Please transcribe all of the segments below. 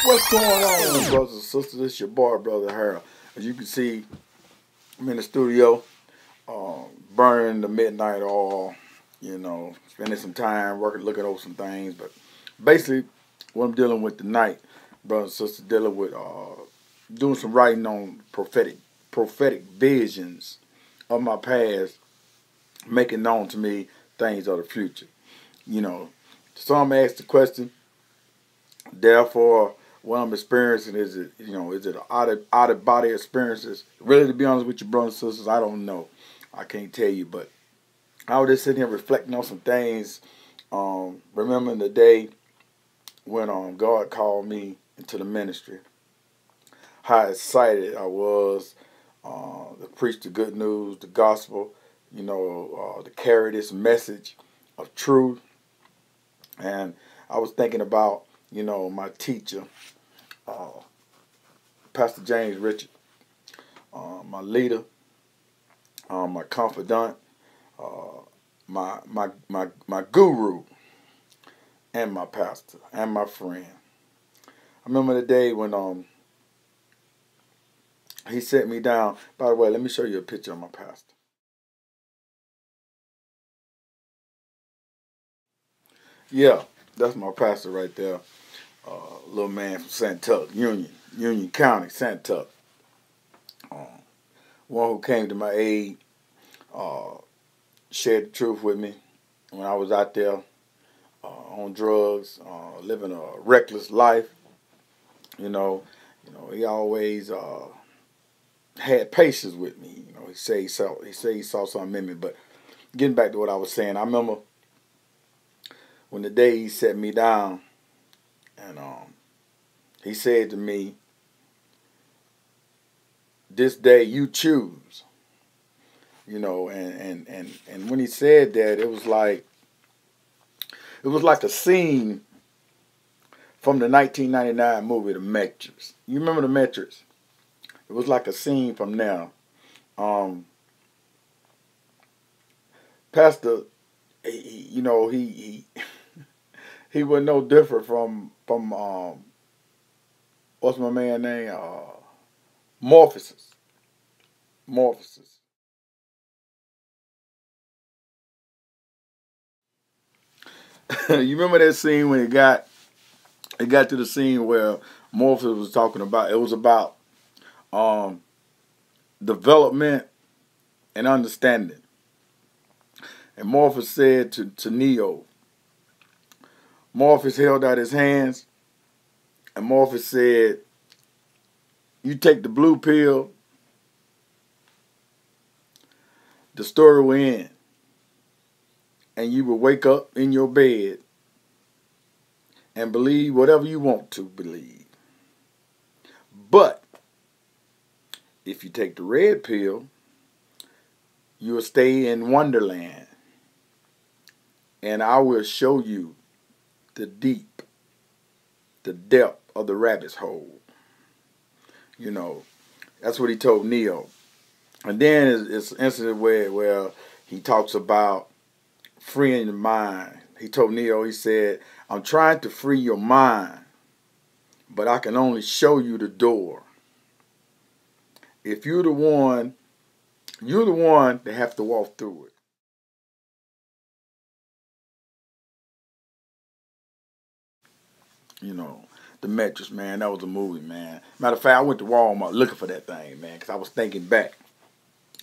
What's going on, brothers and sisters? It's your boy, Brother Harold. As you can see, I'm in the studio, burning the midnight oil, spending some time working, looking over some things. But basically, what I'm dealing with tonight, brothers and sisters, dealing with doing some writing on prophetic visions of my past, making known to me things of the future. Some ask the question, therefore, what I'm experiencing, is it an out of body experiences? Really, to be honest with you, brothers and sisters, I don't know. I can't tell you, but I was just sitting here reflecting on some things, remembering the day when God called me into the ministry, how excited I was to preach the good news, the gospel, to carry this message of truth. And I was thinking about, my teacher, Pastor James Richard, my leader, my confidant, my guru, and my pastor, and my friend. I remember the day when he set me down. By the way, let me show you a picture of my pastor. Yeah, that's my pastor right there. Little man from Santuck, Union County, Santuck. One who came to my aid, shared the truth with me when I was out there on drugs, living a reckless life. He always had patience with me. He said he saw something in me. But getting back to what I was saying, I remember when the day he set me down, and he said to me, "This day you choose." And when he said that, it was like a scene from the 1999 movie The Matrix. You remember The Matrix? It was like a scene from now. Pastor, he he was no different from what's my man name? Morpheus. Morpheus. You remember that scene when it got to the scene where Morpheus was talking about, it was about development and understanding. And Morpheus said to Neo, Morpheus held out his hands, and Morpheus said, "You take the blue pill, the story will end, and you will wake up in your bed and believe whatever you want to believe. But if you take the red pill, you will stay in Wonderland, and I will show you the depth of the rabbit's hole." That's what he told Neo. And then it's an incident where he talks about freeing the mind. He told Neo, he said, "I'm trying to free your mind, but I can only show you the door. If you're the one that have to walk through it." The Matrix, man, that was a movie, man. Matter of fact, I went to Walmart looking for that thing, man, because I was thinking back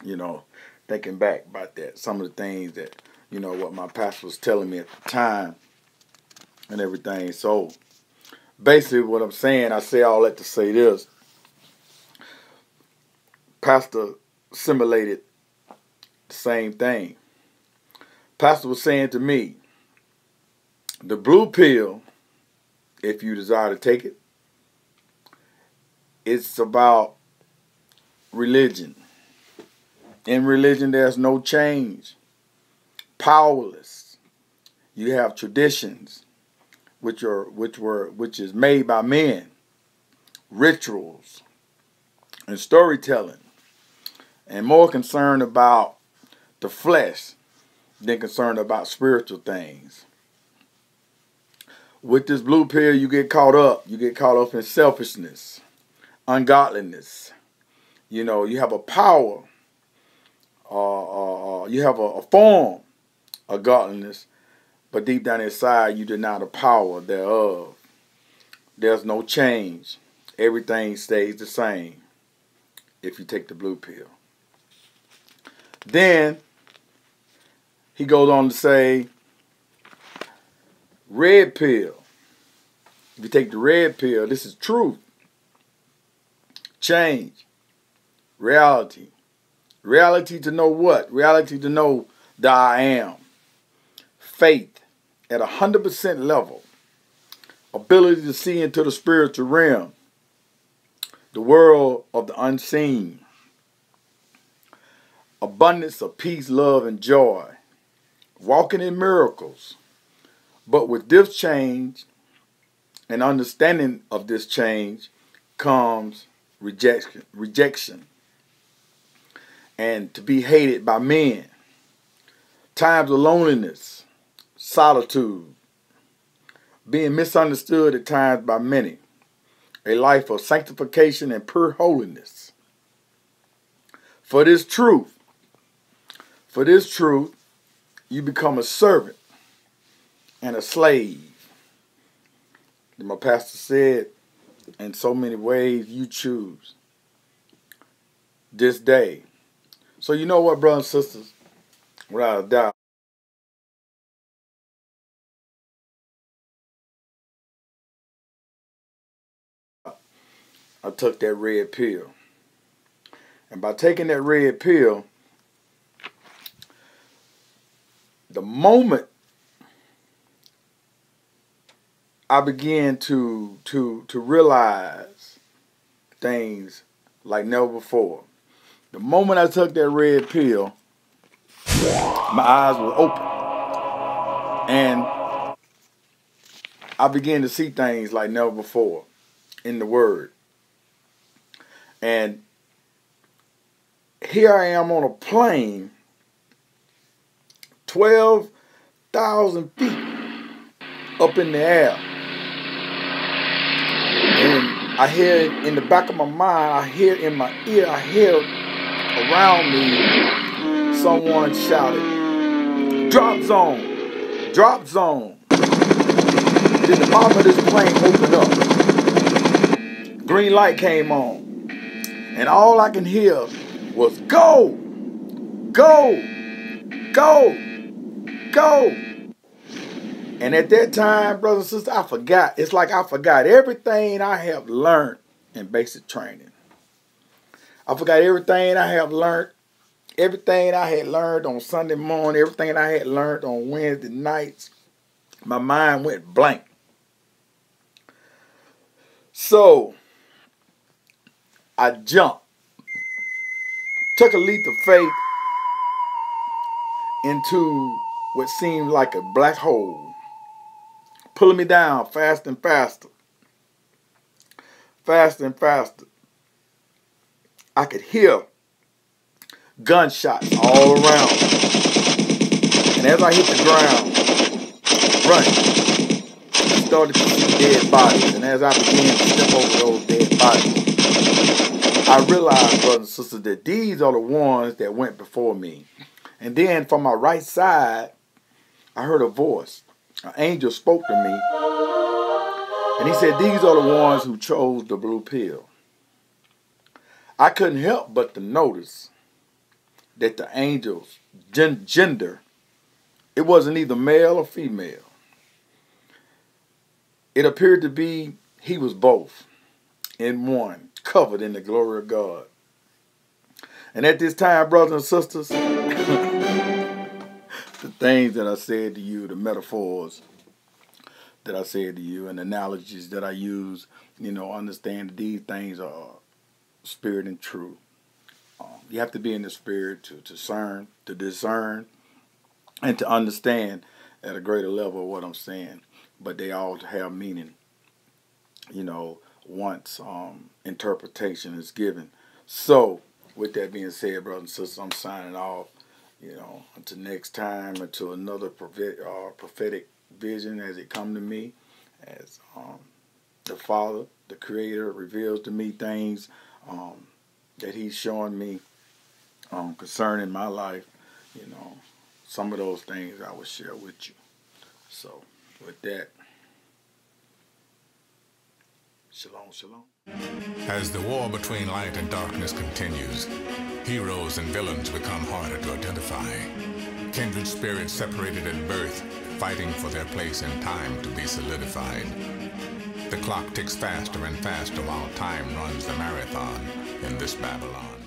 about that. Some of the things that, what my pastor was telling me at the time and everything. So, basically what I'm saying, I say all that to say this. Pastor simulated the same thing. Pastor was saying to me, the blue pill, if you desire to take it, it's about religion. In religion, there's no change. Powerless. You have traditions, which is made by men, rituals, and storytelling, and more concerned about the flesh than concerned about spiritual things. With this blue pill, you get caught up. You get caught up in selfishness, ungodliness. You know, you have a power. You have a form of godliness, but deep down inside, you deny the power thereof. There's no change. Everything stays the same if you take the blue pill. Then he goes on to say, red pill. If you take the red pill, this is truth, change, reality. Reality to know what? Reality to know that I am. Faith at 100% level. Ability to see into the spiritual realm. The world of the unseen. Abundance of peace, love, and joy. Walking in miracles. But with this change and understanding of this change comes rejection. And to be hated by men. Times of loneliness, solitude. Being misunderstood at times by many. A life of sanctification and pure holiness. For this truth, you become a servant and a slave. And my pastor said, in so many ways you choose this day. So you know what, brothers and sisters, without a doubt, I took that red pill. And by taking that red pill, the moment I began to realize things like never before. The moment I took that red pill, my eyes were open. And I began to see things like never before in the Word. And here I am on a plane, 12,000 feet up in the air. And I hear in the back of my mind, I hear in my ear, I hear around me someone shouted, "Drop zone, drop zone." Then the bottom of this plane opened up. Green light came on. And all I can hear was go, go, go, go. And at that time, brothers and sisters, I forgot. It's like I forgot everything I have learned in basic training. I forgot everything I have learned, everything I had learned on Sunday morning, everything I had learned on Wednesday nights. My mind went blank. So I jumped, took a leap of faith into what seemed like a black hole, pulling me down faster and faster, faster and faster. I could hear gunshots all around me. And as I hit the ground, running, I started to see dead bodies. And as I began to step over those dead bodies, I realized, brothers and sisters, that these are the ones that went before me. And then from my right side, I heard a voice. An angel spoke to me. And he said, these are the ones who chose the blue pill. I couldn't help but to notice that the angel's gender, it wasn't either male or female. It appeared to be he was both in one, covered in the glory of God. And at this time, brothers and sisters, the things that I said to you, the metaphors that I said to you, and analogies that I use, understand that these things are spirit and truth. You have to be in the spirit to discern, and to understand at a greater level what I'm saying. But they all have meaning, once interpretation is given. So, with that being said, brothers and sisters, I'm signing off. Until next time, until another prophetic vision as it come to me. as the Father, the Creator, reveals to me things that He's showing me concerning my life. You know, some of those things I will share with you. So, with that, shalom, shalom. As the war between light and darkness continues, heroes and villains become harder to identify. Kindred spirits separated at birth, fighting for their place in time to be solidified. The clock ticks faster and faster while time runs the marathon in this Babylon.